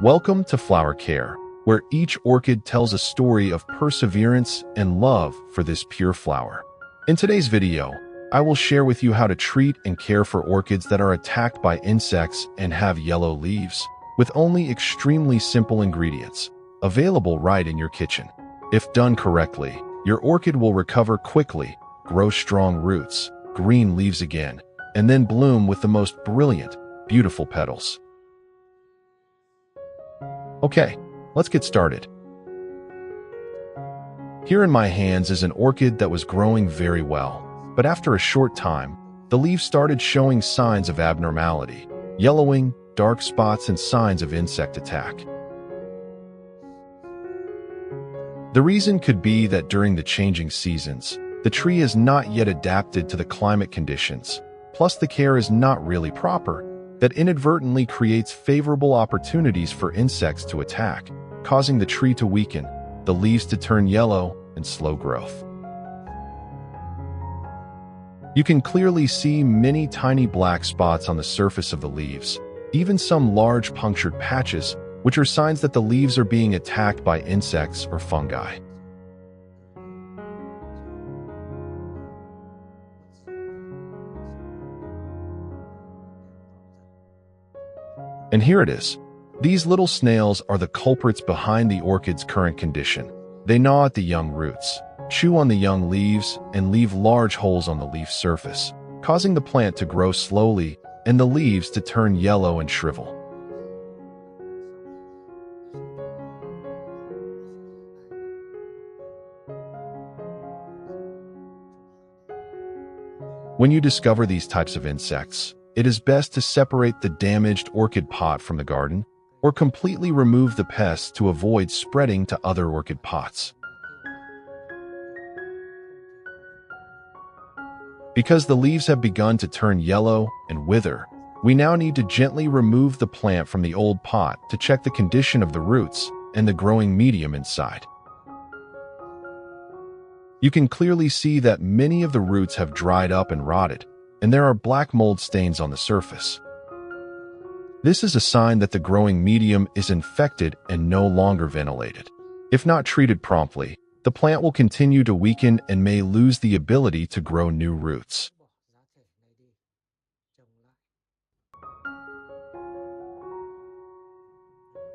Welcome to Flower Care, where each orchid tells a story of perseverance and love for this pure flower. In today's video, I will share with you how to treat and care for orchids that are attacked by insects and have yellow leaves, with only extremely simple ingredients, available right in your kitchen. If done correctly, your orchid will recover quickly, grow strong roots, green leaves again, and then bloom with the most brilliant, beautiful petals. Okay, let's get started. Here in my hands is an orchid that was growing very well, but after a short time, the leaves started showing signs of abnormality, yellowing, dark spots, and signs of insect attack. The reason could be that during the changing seasons, the tree is not yet adapted to the climate conditions, plus the care is not really proper, that inadvertently creates favorable opportunities for insects to attack, causing the tree to weaken, the leaves to turn yellow, and slow growth. You can clearly see many tiny black spots on the surface of the leaves, even some large punctured patches, which are signs that the leaves are being attacked by insects or fungi. And here it is. These little snails are the culprits behind the orchid's current condition. They gnaw at the young roots, chew on the young leaves, and leave large holes on the leaf surface, causing the plant to grow slowly and the leaves to turn yellow and shrivel. When you discover these types of insects, it is best to separate the damaged orchid pot from the garden or completely remove the pests to avoid spreading to other orchid pots. Because the leaves have begun to turn yellow and wither, we now need to gently remove the plant from the old pot to check the condition of the roots and the growing medium inside. You can clearly see that many of the roots have dried up and rotted, and there are black mold stains on the surface. This is a sign that the growing medium is infected and no longer ventilated. If not treated promptly, the plant will continue to weaken and may lose the ability to grow new roots.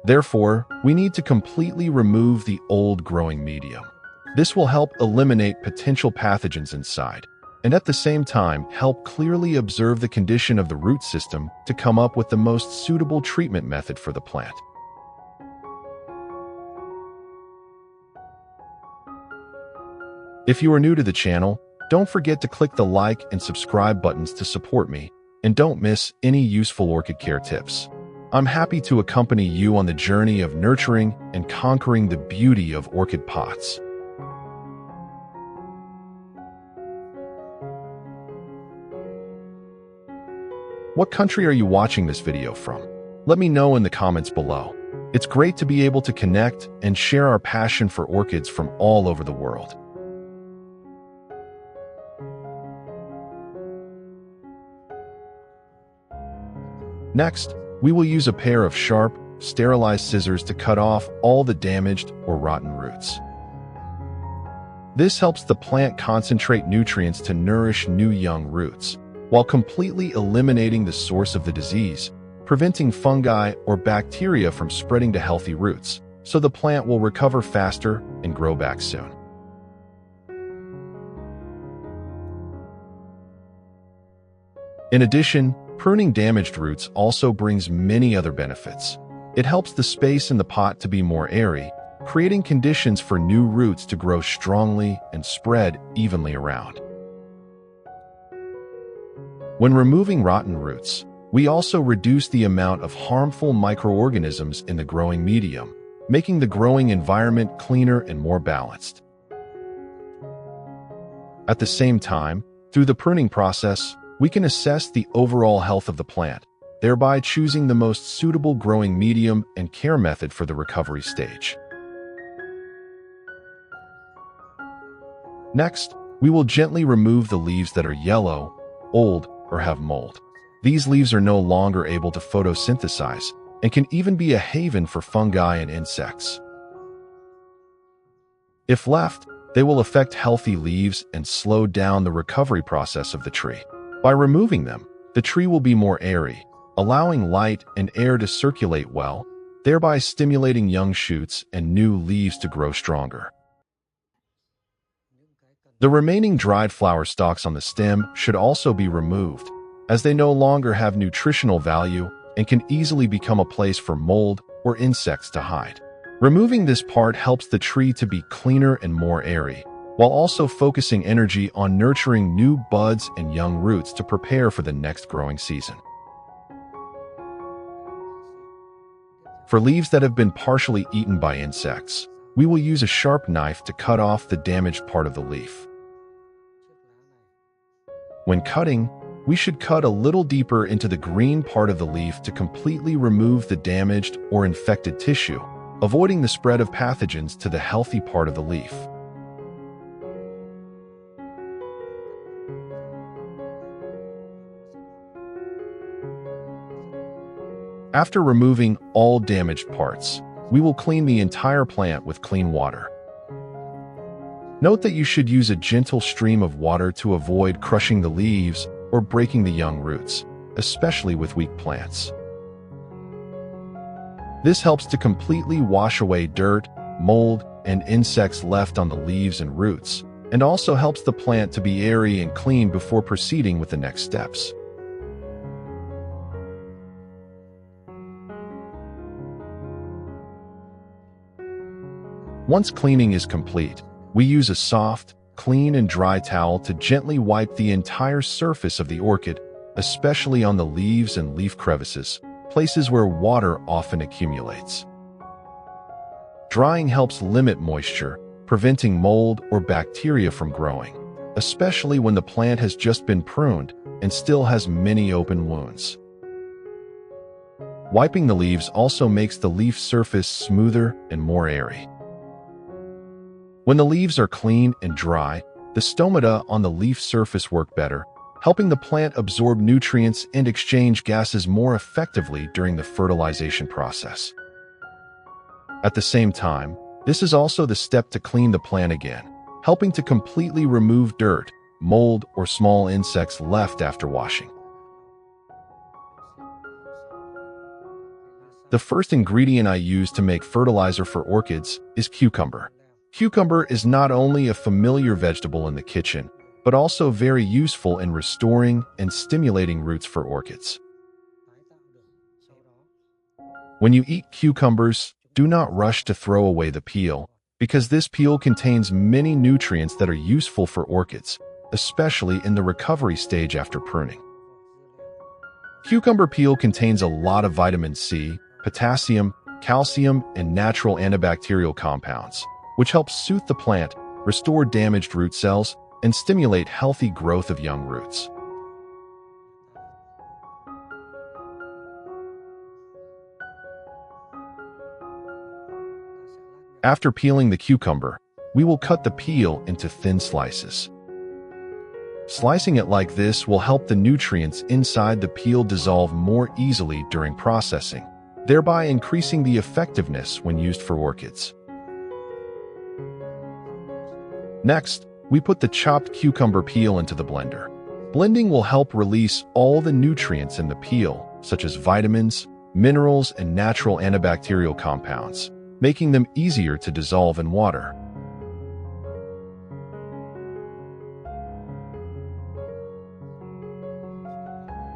Therefore, we need to completely remove the old growing medium. This will help eliminate potential pathogens inside, and at the same time help clearly observe the condition of the root system to come up with the most suitable treatment method for the plant. If you are new to the channel, don't forget to click the like and subscribe buttons to support me, and don't miss any useful orchid care tips. I'm happy to accompany you on the journey of nurturing and conquering the beauty of orchid pots. What country are you watching this video from? Let me know in the comments below. It's great to be able to connect and share our passion for orchids from all over the world. Next, we will use a pair of sharp, sterilized scissors to cut off all the damaged or rotten roots. This helps the plant concentrate nutrients to nourish new young roots, while completely eliminating the source of the disease, preventing fungi or bacteria from spreading to healthy roots, so the plant will recover faster and grow back soon. In addition, pruning damaged roots also brings many other benefits. It helps the space in the pot to be more airy, creating conditions for new roots to grow strongly and spread evenly around. When removing rotten roots, we also reduce the amount of harmful microorganisms in the growing medium, making the growing environment cleaner and more balanced. At the same time, through the pruning process, we can assess the overall health of the plant, thereby choosing the most suitable growing medium and care method for the recovery stage. Next, we will gently remove the leaves that are yellow, old, or have mold. These leaves are no longer able to photosynthesize, and can even be a haven for fungi and insects. If left, they will affect healthy leaves and slow down the recovery process of the tree. By removing them, the tree will be more airy, allowing light and air to circulate well, thereby stimulating young shoots and new leaves to grow stronger. The remaining dried flower stalks on the stem should also be removed, as they no longer have nutritional value and can easily become a place for mold or insects to hide. Removing this part helps the tree to be cleaner and more airy, while also focusing energy on nurturing new buds and young roots to prepare for the next growing season. For leaves that have been partially eaten by insects, we will use a sharp knife to cut off the damaged part of the leaf. When cutting, we should cut a little deeper into the green part of the leaf to completely remove the damaged or infected tissue, avoiding the spread of pathogens to the healthy part of the leaf. After removing all damaged parts, we will clean the entire plant with clean water. Note that you should use a gentle stream of water to avoid crushing the leaves or breaking the young roots, especially with weak plants. This helps to completely wash away dirt, mold, and insects left on the leaves and roots, and also helps the plant to be airy and clean before proceeding with the next steps. Once cleaning is complete, we use a soft, clean and dry towel to gently wipe the entire surface of the orchid, especially on the leaves and leaf crevices, places where water often accumulates. Drying helps limit moisture, preventing mold or bacteria from growing, especially when the plant has just been pruned and still has many open wounds. Wiping the leaves also makes the leaf surface smoother and more airy. When the leaves are clean and dry, the stomata on the leaf surface work better, helping the plant absorb nutrients and exchange gases more effectively during the fertilization process. At the same time, this is also the step to clean the plant again, helping to completely remove dirt, mold, or small insects left after washing. The first ingredient I use to make fertilizer for orchids is cucumber. Cucumber is not only a familiar vegetable in the kitchen, but also very useful in restoring and stimulating roots for orchids. When you eat cucumbers, do not rush to throw away the peel, because this peel contains many nutrients that are useful for orchids, especially in the recovery stage after pruning. Cucumber peel contains a lot of vitamin C, potassium, calcium, and natural antibacterial compounds, which helps soothe the plant, restore damaged root cells, and stimulate healthy growth of young roots. After peeling the cucumber, we will cut the peel into thin slices. Slicing it like this will help the nutrients inside the peel dissolve more easily during processing, thereby increasing the effectiveness when used for orchids. Next, we put the chopped cucumber peel into the blender. Blending will help release all the nutrients in the peel, such as vitamins, minerals, and natural antibacterial compounds, making them easier to dissolve in water.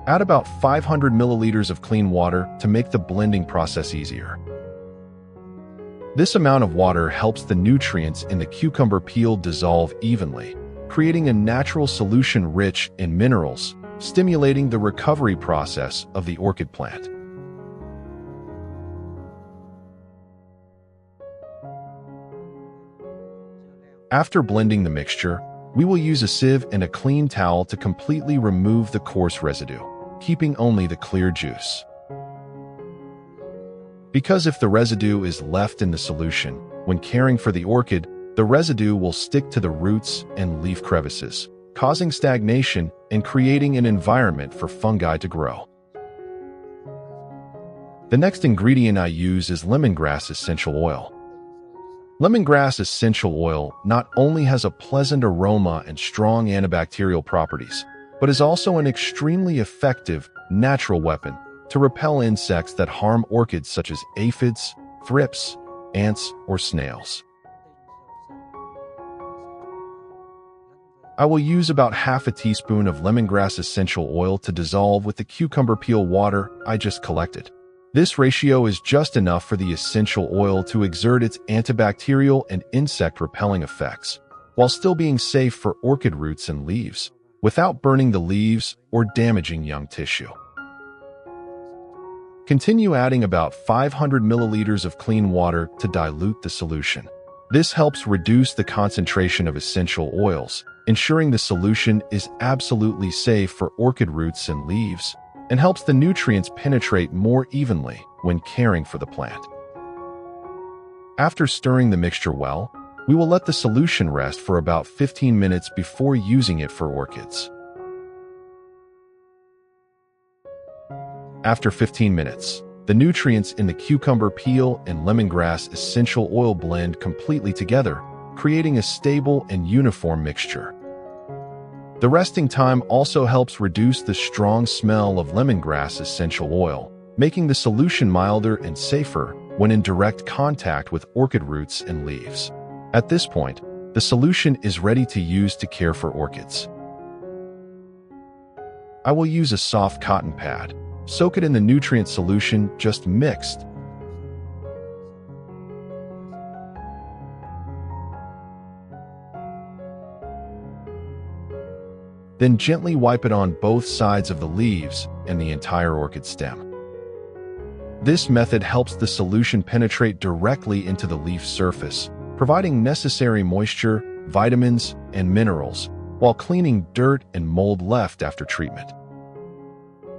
Add about 500 milliliters of clean water to make the blending process easier. This amount of water helps the nutrients in the cucumber peel dissolve evenly, creating a natural solution rich in minerals, stimulating the recovery process of the orchid plant. After blending the mixture, we will use a sieve and a clean towel to completely remove the coarse residue, keeping only the clear juice. Because if the residue is left in the solution, when caring for the orchid, the residue will stick to the roots and leaf crevices, causing stagnation and creating an environment for fungi to grow. The next ingredient I use is lemongrass essential oil. Lemongrass essential oil not only has a pleasant aroma and strong antibacterial properties, but is also an extremely effective, natural weapon to repel insects that harm orchids such as aphids, thrips, ants, or snails. I will use about half a teaspoon of lemongrass essential oil to dissolve with the cucumber peel water I just collected. This ratio is just enough for the essential oil to exert its antibacterial and insect-repelling effects, while still being safe for orchid roots and leaves, without burning the leaves or damaging young tissue. Continue adding about 500 milliliters of clean water to dilute the solution. This helps reduce the concentration of essential oils, ensuring the solution is absolutely safe for orchid roots and leaves, and helps the nutrients penetrate more evenly when caring for the plant. After stirring the mixture well, we will let the solution rest for about 15 minutes before using it for orchids. After 15 minutes, the nutrients in the cucumber peel and lemongrass essential oil blend completely together, creating a stable and uniform mixture. The resting time also helps reduce the strong smell of lemongrass essential oil, making the solution milder and safer when in direct contact with orchid roots and leaves. At this point, the solution is ready to use to care for orchids. I will use a soft cotton pad. Soak it in the nutrient solution just mixed. Then gently wipe it on both sides of the leaves and the entire orchid stem. This method helps the solution penetrate directly into the leaf surface, providing necessary moisture, vitamins, and minerals, while cleaning dirt and mold left after treatment.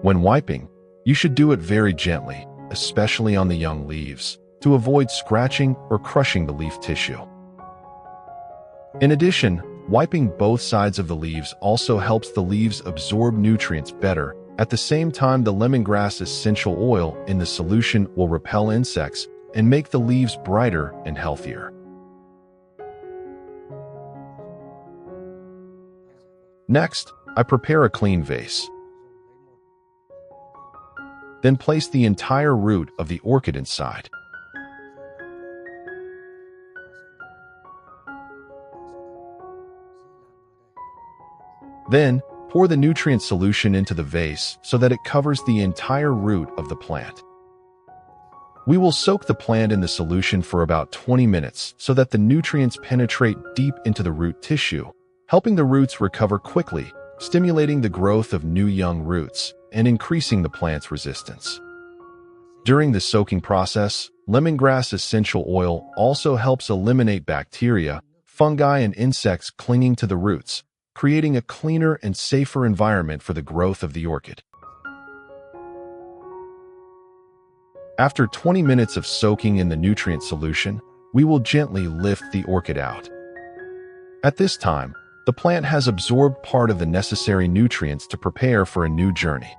When wiping, you should do it very gently, especially on the young leaves, to avoid scratching or crushing the leaf tissue. In addition, wiping both sides of the leaves also helps the leaves absorb nutrients better. At the same time, the lemongrass essential oil in the solution will repel insects and make the leaves brighter and healthier. Next, I prepare a clean vase. Then place the entire root of the orchid inside. Then, pour the nutrient solution into the vase so that it covers the entire root of the plant. We will soak the plant in the solution for about 20 minutes so that the nutrients penetrate deep into the root tissue, helping the roots recover quickly, stimulating the growth of new young roots, and increasing the plant's resistance. During the soaking process, lemongrass essential oil also helps eliminate bacteria, fungi, and insects clinging to the roots, creating a cleaner and safer environment for the growth of the orchid. After 20 minutes of soaking in the nutrient solution, we will gently lift the orchid out. At this time, the plant has absorbed part of the necessary nutrients to prepare for a new journey.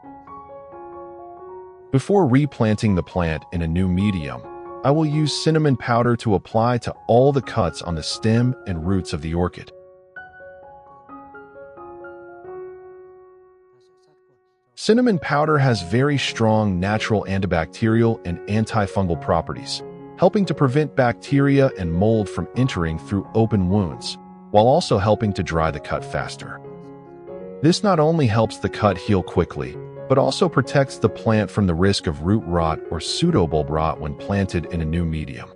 Before replanting the plant in a new medium, I will use cinnamon powder to apply to all the cuts on the stem and roots of the orchid. Cinnamon powder has very strong natural antibacterial and antifungal properties, helping to prevent bacteria and mold from entering through open wounds, while also helping to dry the cut faster. This not only helps the cut heal quickly, but also protects the plant from the risk of root rot or pseudobulb rot when planted in a new medium.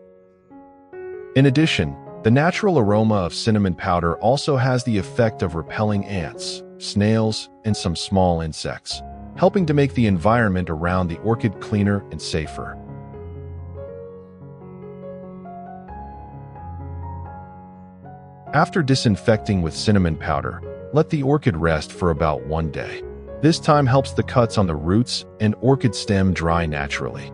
In addition, the natural aroma of cinnamon powder also has the effect of repelling ants, snails, and some small insects, helping to make the environment around the orchid cleaner and safer. After disinfecting with cinnamon powder, let the orchid rest for about 1 day. This time helps the cuts on the roots and orchid stem dry naturally.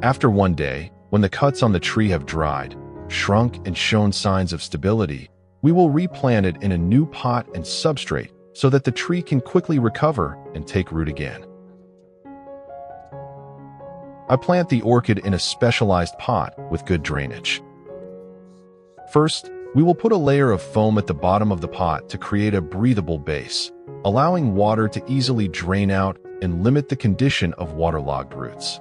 After 1 day, when the cuts on the tree have dried, shrunk, and shown signs of stability, we will replant it in a new pot and substrate so that the tree can quickly recover and take root again. I plant the orchid in a specialized pot with good drainage. First, we will put a layer of foam at the bottom of the pot to create a breathable base, allowing water to easily drain out and limit the condition of waterlogged roots.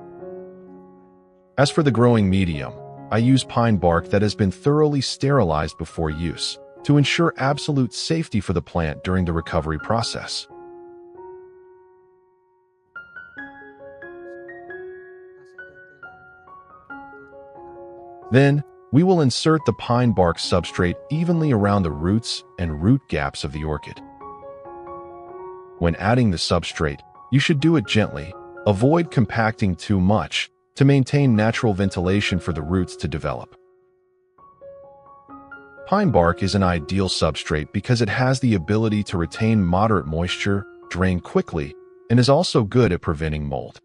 As for the growing medium, I use pine bark that has been thoroughly sterilized before use to ensure absolute safety for the plant during the recovery process. Then, we will insert the pine bark substrate evenly around the roots and root gaps of the orchid. When adding the substrate, you should do it gently. Avoid compacting too much to maintain natural ventilation for the roots to develop. Pine bark is an ideal substrate because it has the ability to retain moderate moisture, drain quickly, and is also good at preventing mold.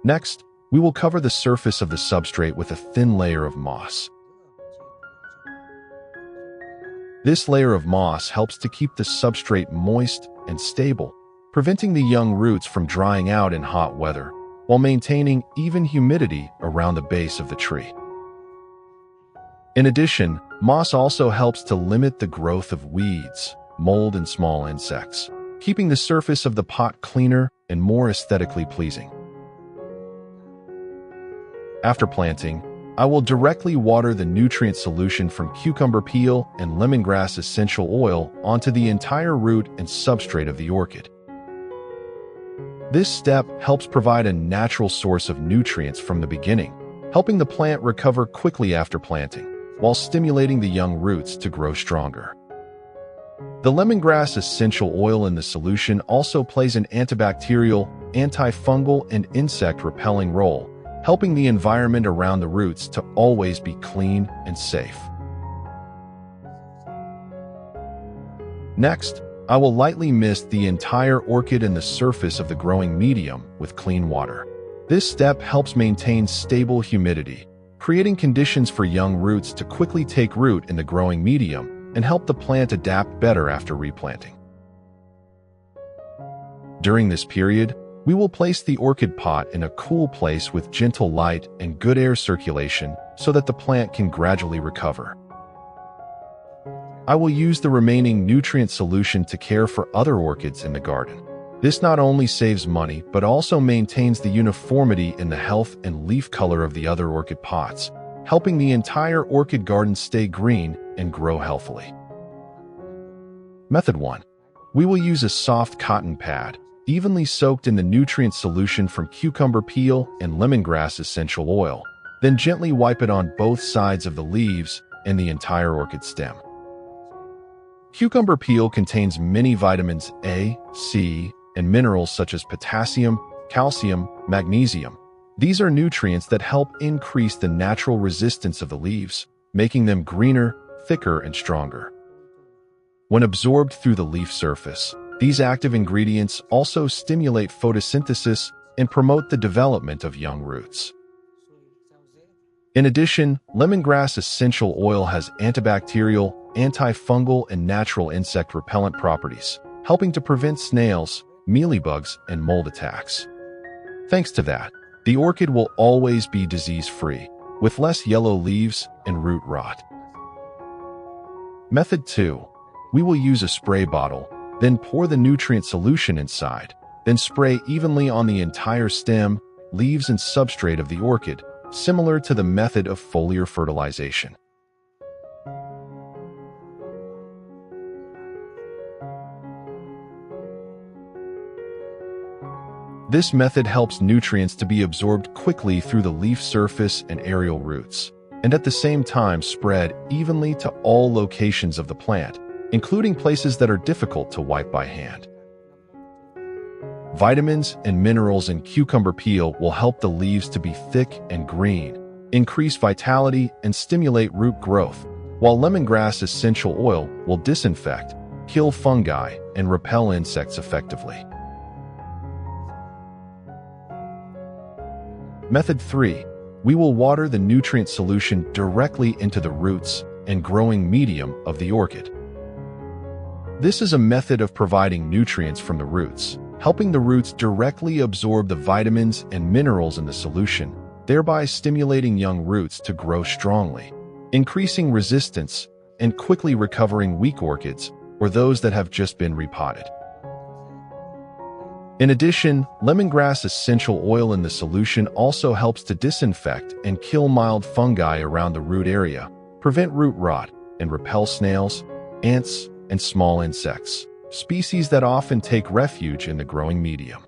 Next, we will cover the surface of the substrate with a thin layer of moss. This layer of moss helps to keep the substrate moist and stable, preventing the young roots from drying out in hot weather, while maintaining even humidity around the base of the tree. In addition, moss also helps to limit the growth of weeds, mold, and small insects, keeping the surface of the pot cleaner and more aesthetically pleasing. After planting, I will directly water the nutrient solution from cucumber peel and lemongrass essential oil onto the entire root and substrate of the orchid. This step helps provide a natural source of nutrients from the beginning, helping the plant recover quickly after planting, while stimulating the young roots to grow stronger. The lemongrass essential oil in the solution also plays an antibacterial, antifungal, and insect-repelling role, helping the environment around the roots to always be clean and safe. Next, I will lightly mist the entire orchid and the surface of the growing medium with clean water. This step helps maintain stable humidity, creating conditions for young roots to quickly take root in the growing medium and help the plant adapt better after replanting. During this period, we will place the orchid pot in a cool place with gentle light and good air circulation so that the plant can gradually recover. I will use the remaining nutrient solution to care for other orchids in the garden. This not only saves money, but also maintains the uniformity in the health and leaf color of the other orchid pots, helping the entire orchid garden stay green and grow healthily. Method 1. We will use a soft cotton pad, evenly soaked in the nutrient solution from cucumber peel and lemongrass essential oil, then gently wipe it on both sides of the leaves and the entire orchid stem. Cucumber peel contains many vitamins A, C, and minerals such as potassium, calcium, magnesium. These are nutrients that help increase the natural resistance of the leaves, making them greener, thicker, and stronger. When absorbed through the leaf surface, these active ingredients also stimulate photosynthesis and promote the development of young roots. In addition, lemongrass essential oil has antibacterial, antifungal, and natural insect repellent properties, helping to prevent snails, mealybugs, and mold attacks. Thanks to that, the orchid will always be disease-free, with less yellow leaves and root rot. Method 2. We will use a spray bottle, then pour the nutrient solution inside, then spray evenly on the entire stem, leaves, and substrate of the orchid, similar to the method of foliar fertilization. This method helps nutrients to be absorbed quickly through the leaf surface and aerial roots, and at the same time spread evenly to all locations of the plant, including places that are difficult to wipe by hand. Vitamins and minerals in cucumber peel will help the leaves to be thick and green, increase vitality, and stimulate root growth, while lemongrass essential oil will disinfect, kill fungi, and repel insects effectively. Method 3. We will water the nutrient solution directly into the roots and growing medium of the orchid. This is a method of providing nutrients from the roots, helping the roots directly absorb the vitamins and minerals in the solution, thereby stimulating young roots to grow strongly, increasing resistance, and quickly recovering weak orchids or those that have just been repotted. In addition, lemongrass essential oil in the solution also helps to disinfect and kill mild fungi around the root area, prevent root rot, and repel snails, ants, and small insects, species that often take refuge in the growing medium.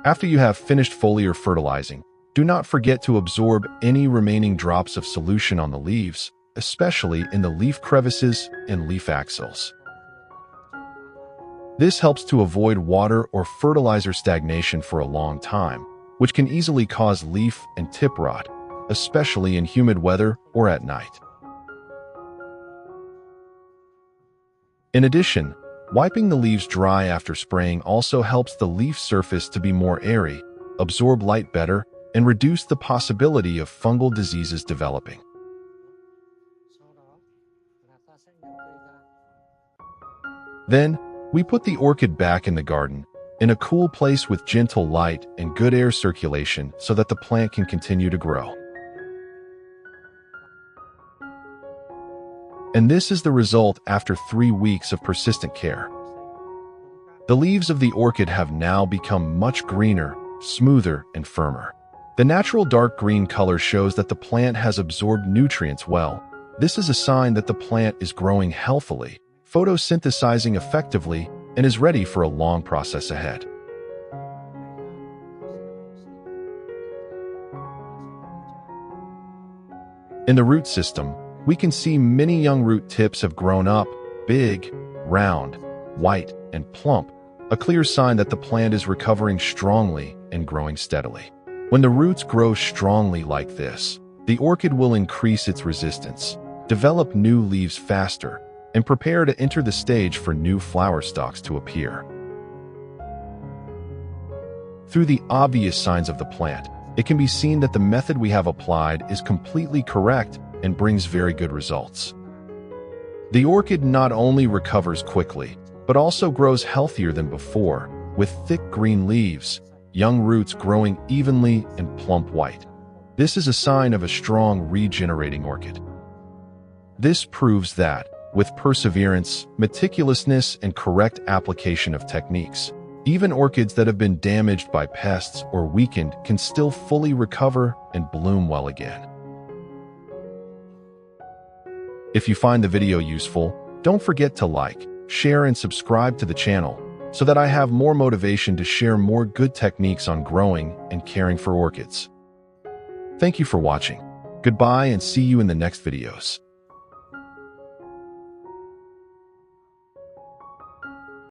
After you have finished foliar fertilizing, do not forget to absorb any remaining drops of solution on the leaves, especially in the leaf crevices and leaf axils. This helps to avoid water or fertilizer stagnation for a long time, which can easily cause leaf and tip rot, especially in humid weather or at night. In addition, wiping the leaves dry after spraying also helps the leaf surface to be more airy, absorb light better, and reduce the possibility of fungal diseases developing. Then, we put the orchid back in the garden, in a cool place with gentle light and good air circulation so that the plant can continue to grow. And this is the result after 3 weeks of persistent care. The leaves of the orchid have now become much greener, smoother, and firmer. The natural dark green color shows that the plant has absorbed nutrients well. This is a sign that the plant is growing healthily, photosynthesizing effectively, and is ready for a long process ahead. In the root system, we can see many young root tips have grown up, big, round, white, and plump, a clear sign that the plant is recovering strongly and growing steadily. When the roots grow strongly like this, the orchid will increase its resistance, develop new leaves faster, and prepare to enter the stage for new flower stalks to appear. Through the obvious signs of the plant, it can be seen that the method we have applied is completely correct and brings very good results. The orchid not only recovers quickly, but also grows healthier than before, with thick green leaves, young roots growing evenly and plump white. This is a sign of a strong regenerating orchid. This proves that, with perseverance, meticulousness, and correct application of techniques, even orchids that have been damaged by pests or weakened can still fully recover and bloom well again. If you find the video useful, don't forget to like, share, and subscribe to the channel so that I have more motivation to share more good techniques on growing and caring for orchids. Thank you for watching. Goodbye and see you in the next videos.